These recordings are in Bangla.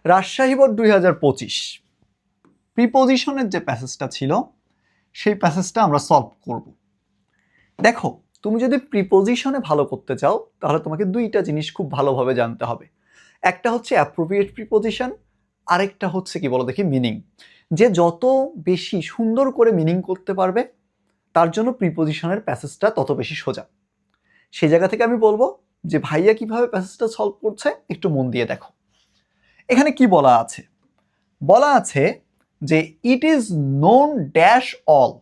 রাজশাহী বোর্ড 2025 প্রিপোজিশনের যে প্যাসেজটা ছিল সেই প্যাসেজটা আমরা সলভ করব। দেখো, তুমি যদি প্রিপোজিশনে ভালো করতে চাও তাহলে তোমাকে দুইটা জিনিস খুব ভালোভাবে জানতে হবে। একটা হচ্ছে অ্যাপ্রোপ্রিয়েট প্রিপোজিশন, আরেকটা হচ্ছে কি বলো দেখি মিনিং। যে যত বেশি সুন্দর করে মিনিং করতে পারবে তার জন্য প্রিপোজিশনের প্যাসেজটা তত বেশি সোজা। সেই জায়গা থেকে আমি বলবো যে ভাইয়া কিভাবে প্যাসেজটা সলভ করছে একটু মন দিয়ে দেখো। এখানে কি বলা আছে? বলা আছে যে it is known dash all.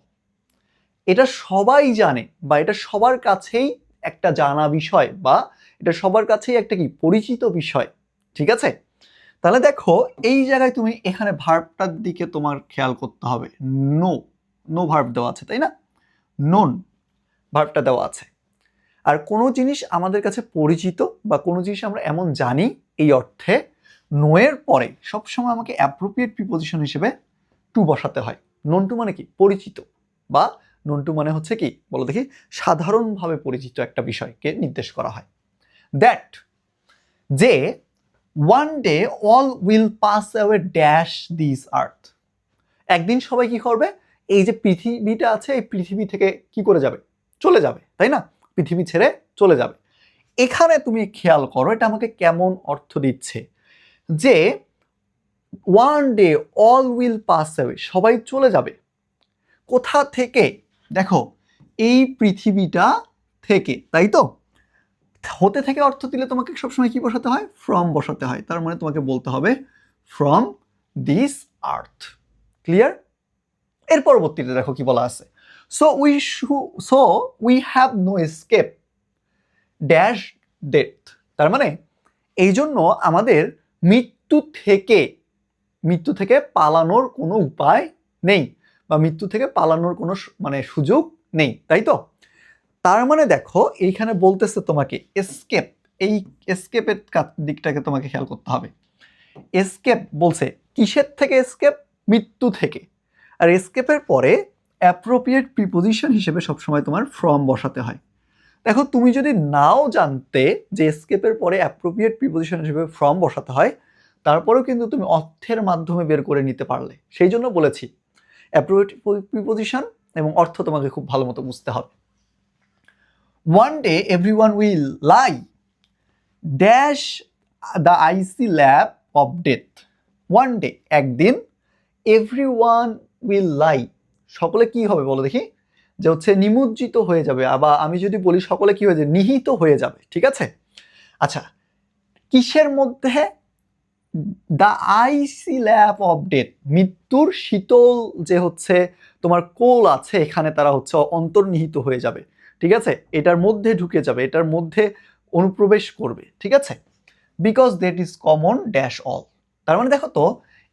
এটা সবাই জানে বা এটা সবার কাছেই একটা জানা বিষয় বা এটা সবার কাছেই একটা কি পরিচিত বিষয়। ঠিক আছে, তাহলে দেখো এই জায়গায় তুমি এখানে ভার্বটার দিকে তোমার খেয়াল করতে হবে। নো, নো ভার্ব দেওয়া আছে তাই না? নোন ভার্বটা দেওয়া আছে। আর কোনো জিনিস আমাদের কাছে পরিচিত বা কোনো জিনিস আমরা এমন জানি এই অর্থে নো এর পরে সবসময় আমাকে অ্যাপ্রোপ্রিয়েট প্রিপোজিশন হিসেবে টু বসাতে হয়। নোন টু মানে কি? পরিচিত, বা নোন টু মানে হচ্ছে কি বলো দেখি সাধারণভাবে পরিচিত একটা বিষয়কে নির্দেশ করা হয়। দ্যাট, যে one day all will pass away dash this আর্থ। একদিন সবাই কি করবে? এই যে পৃথিবীটা আছে এই পৃথিবী থেকে কি করে যাবে? চলে যাবে, তাই না? পৃথিবী ছেড়ে চলে যাবে। এখানে তুমি খেয়াল করো এটা আমাকে কেমন অর্থ দিচ্ছে, যে one day all will pass away, সবাই চলে যাবে। কোথা থেকে? দেখো, এই পৃথিবীটা থেকে, তাই তো? হতে থেকে অর্থ দিলে তোমাকে সবসময় কি বসাতে হয়? ফ্রম বসাতে হয়। তার মানে তোমাকে বলতে হবে ফ্রম দিস আর্থ। ক্লিয়ার? এর পরবর্তীতে দেখো কি বলা আছে। So we have no escape dash death. তার মানে এই জন্য আমাদের মৃত্যু থেকে পালানোর কোনো উপায় নেই, বা মৃত্যু থেকে পালানোর কোনো মানে সুযোগ নেই, তাই তো? তার মানে দেখো এইখানে বলতেছে তোমাকে এসকেপ, এই এসকেপের দিকটাকে তোমাকে খেয়াল করতে হবে। এসকেপ বলছে কিসের থেকে? এসকেপ, মৃত্যু থেকে। আর এসকেপের পরে অ্যাপ্রোপ্রিয়েট প্রিপোজিশন হিসেবে সবসময় তোমার ফ্রম বসাতে হয়। দেখো, তুমি যদি নাও জানতে যে এসকেপের পরে অ্যাপ্রোপ্রিয়েট প্রিপোজিশন হিসেবে ফ্রম বসাতে হয়, তারপরেও কিন্তু তুমি অর্থের মাধ্যমে বের করে নিতে পারলে। সেই জন্য বলেছি অ্যাপ্রোপ্রিয়েট প্রিপোজিশন এবং অর্থ তোমাকে খুব ভালো মতো বুঝতে হবে। One day everyone will lie dash the IC lab of death. One day, একদিন, এভরিওয়ান উইল লাই, সকলে কি হবে বলো দেখি? যে হচ্ছে নিমজ্জিত হয়ে যাবে, আবার আমি যদি বলি সকলে কি হয়ে যাবে? নিহিত হয়ে যাবে। ঠিক আছে, আচ্ছা, কিসের মধ্যে? The IC lab of death, মৃত্যুর শীতল যে হচ্ছে তোমার কোল আছে এখানে তারা হচ্ছে অন্তর্নিহিত হয়ে যাবে। ঠিক আছে, এটার মধ্যে ঢুকে যাবে, এটার মধ্যে অনুপ্রবেশ করবে। ঠিক আছে, because that is common dash all. তার মানে দেখো তো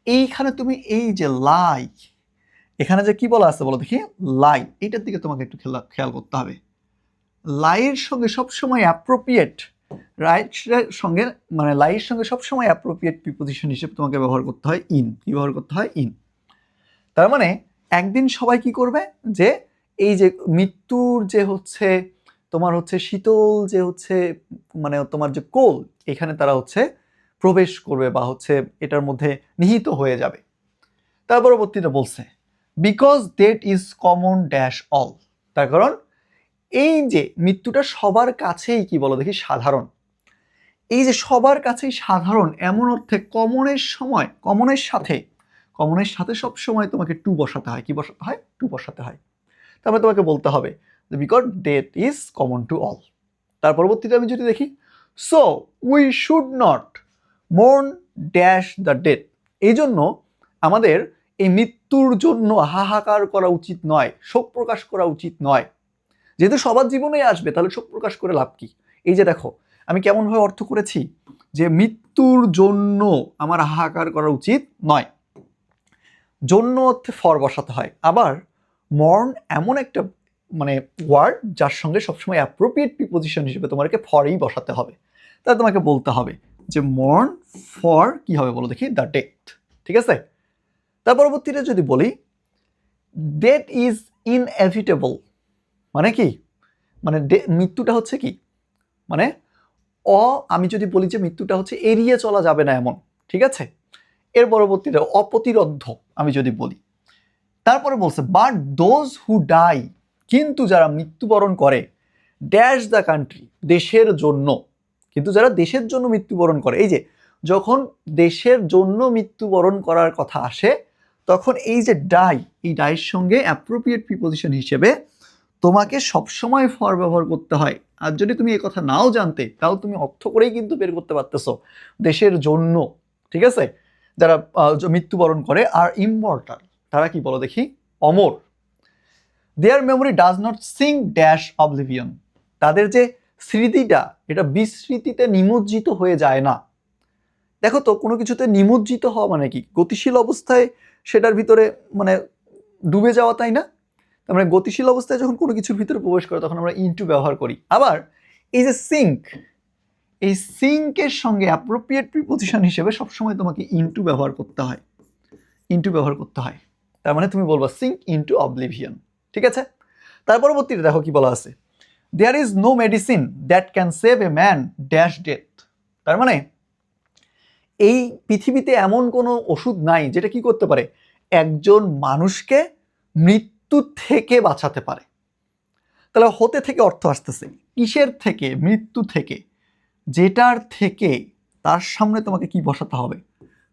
এইখানে তুমি এই যে লাই, এখানে যে কি বলা আছে বলো দেখি? লাই, এইটার দিকে তোমাকে একটু খেয়াল করতে হবে। লাইয়ের সঙ্গে সবসময় অ্যাপ্রোপ্রিয়েট, রাইটের সঙ্গে মানে লাইয়ের সঙ্গে সবসময় অ্যাপ্রোপ্রিয়েট প্রিপোজিশন হিসেবে তোমাকে ব্যবহার করতে হয় ইন। কি ব্যবহার করতে হয়? ইন। তার মানে একদিন সবাই কি করবে? যে এই যে মৃত্যুর যে হচ্ছে তোমার হচ্ছে শীতল যে হচ্ছে মানে তোমার যে কোল, এখানে তারা হচ্ছে প্রবেশ করবে বা হচ্ছে এটার মধ্যে নিহিত হয়ে যাবে। তার পরবর্তীতে বলছে because death is common dash all. তার কারণ এই যে মৃত্যুটা সবার কাছেই কি বলো দেখি? সাধারণ। এই যে সবার কাছেই সাধারণ এমন অর্থে কমনের সময়, কমনের সাথে সব সময় তোমাকে টু বসাতে হয়। কি বসাতে হয়? টু বসাতে হয়। তারপরে তোমাকে বলতে হবে যে because death is common to all. তার পরবর্তীতে আমি যদি দেখি, so we should not মোর্ন dash the death. এই জন্য আমাদের এই মৃত্যুর জন্য হাহাকার করা উচিত নয়, শোক প্রকাশ করা উচিত নয়। যেহেতু সবার জীবনেই আসবে তাহলে শোক প্রকাশ করে লাভ কি? এই যে দেখো আমি কেমনভাবে অর্থ করেছি, যে মৃত্যুর জন্য আমার হাহাকার করা উচিত নয়। জন্য অর্থে ফর বসাতে হয়। আবার মর্ন এমন একটা মানে ওয়ার্ড যার সঙ্গে সবসময় অ্যাপ্রোপ্রিয়েট প্রিপোজিশন হিসেবে তোমাকে ফরই বসাতে হবে। তাহলে তোমাকে বলতে হবে যে মর্ন ফর কি হবে বলো দেখি? The death. ঠিক আছে, তার পরবর্তীতে যদি বলি ডেথ ইজ ইনএভিটেবল, মানে কি? মানে মৃত্যুটা হচ্ছে কি মানে আমি যদি বলি যে মৃত্যুটা হচ্ছে এড়িয়ে চলা যাবে না এমন। ঠিক আছে, এর পরবর্তীতে অপ্রতিরোধ্য আমি যদি বলি, তারপরে বলছে বাট দোজ হু ডাই, কিন্তু যারা মৃত্যুবরণ করে ড্যাশ দ্য কান্ট্রি, দেশের জন্য, কিন্তু যারা দেশের জন্য মৃত্যুবরণ করে, এই যে যখন দেশের জন্য মৃত্যুবরণ করার কথা আসে তখন এই যে ডাই, এই ডাইয়ের সঙ্গে অ্যাপ্রোপ্রিয়েট প্রিপোজিশন হিসেবে তোমাকে সবসময় ফর ব্যবহার করতে হয়। আর যদি তুমি এই কথা নাও জানতে, তাও তুমি অর্থ করেই কিন্তু বের করতে পারতেছো দেশের জন্য, ঠিক আছে। যারা মৃত্যুবরণ করে আর ইমমর্টাল, তারা কি বলো দেখি, অমর। Their memory does not sing dash oblivion, তাদের যে স্মৃতিটা এটা বিস্মৃতিতে নিমজ্জিত হয়ে যায় না। দেখো তো, কোনো কিছুতে নিমজ্জিত হওয়া মানে কি, গতিশীল অবস্থায় সেটার ভিতরে মানে ডুবে যাওয়া, তাই না? তার মানে গতিশীল অবস্থায় যখন কোনো কিছুর ভিতরে প্রবেশ করে তখন আমরা ইনটু ব্যবহার করি। আবার এই যে সিঙ্ক, এই সিঙ্কের সঙ্গে অ্যাপ্রোপ্রিয়েট প্রিপোজিশন হিসেবে সবসময় তোমাকে ইনটু ব্যবহার করতে হয়, ইনটু ব্যবহার করতে হয়। তার মানে তুমি বলবা সিঙ্ক ইনটু অবলিভিয়ন, ঠিক আছে। তার পরবর্তীতে দেখো কি বলা আছে, there is no medicine that can save a man dash death. তার মানে এই পৃথিবীতে এমন কোনো ওষুধ নাই যেটা কি করতে পারে, একজন মানুষকে মৃত্যু থেকে বাঁচাতে পারে। তাহলে হতে থেকে অর্থ আসতেছে কিসের থেকে, মৃত্যু থেকে, যেটার থেকে, তার সামনে তোমাকে কি বসাতে হবে,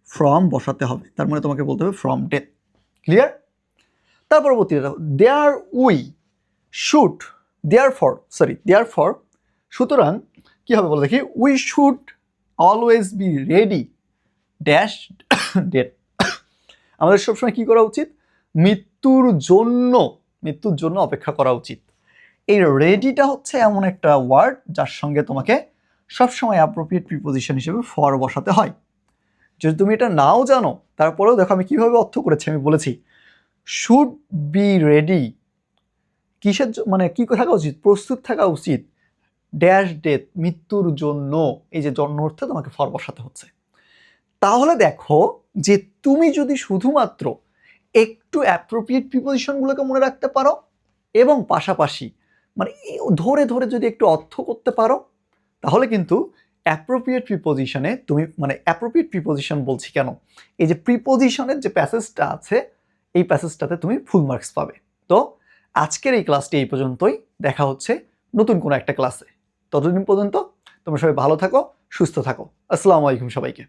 ফ্রম বসাতে হবে। তার মানে তোমাকে বলতে হবে ফ্রম ডেথ। ক্লিয়ার? তার পরবর্তীতে there we should, therefore, সুতরাং কি হবে বলো দেখি, we should always be ready dash death. আমাদের সবসময় কি করা উচিত, মৃত্যুর জন্য অপেক্ষা করা উচিত। এই রেডিটা হচ্ছে এমন একটা ওয়ার্ড যার সঙ্গে তোমাকে সবসময় অ্যাপ্রোপ্রিয়েট প্রিপোজিশন হিসেবে ফর বসাতে হয়। যদি তুমি এটা নাও জানো, তারপরেও দেখো আমি কিভাবে অর্থ করেছি, আমি বলেছি শুড বি রেডি, কিসের মানে কি থাকা উচিত, প্রস্তুত থাকা উচিত, ড্যাশ ডেথ, মৃত্যুর জন্য। এই যে জন্ম অর্থে তোমাকে ফর বসাতে হচ্ছে। তাহলে দেখো যে তুমি যদি শুধুমাত্র একটু অ্যাপ্রোপ্রিয়েট প্রিপোজিশনগুলোকে মনে রাখতে পারো এবং পাশাপাশি মানে ধরে ধরে যদি একটু অর্থ করতে পারো, তাহলে কিন্তু অ্যাপ্রোপ্রিয়েট প্রিপোজিশনে তুমি মানে অ্যাপ্রোপ্রিয়েট প্রিপোজিশন বলছি কেন, এই যে প্রিপোজিশনের যে প্যাসেজটা আছে এই প্যাসেজটাতে তুমি ফুল মার্কস পাবে। তো আজকের এই ক্লাসটি এই পর্যন্তই, দেখা হচ্ছে নতুন কোনো একটা ক্লাসে। ততদিন পর্যন্ত তোমরা সবাই ভালো থাকো, সুস্থ থাকো। আসসালামু আলাইকুম সবাইকে।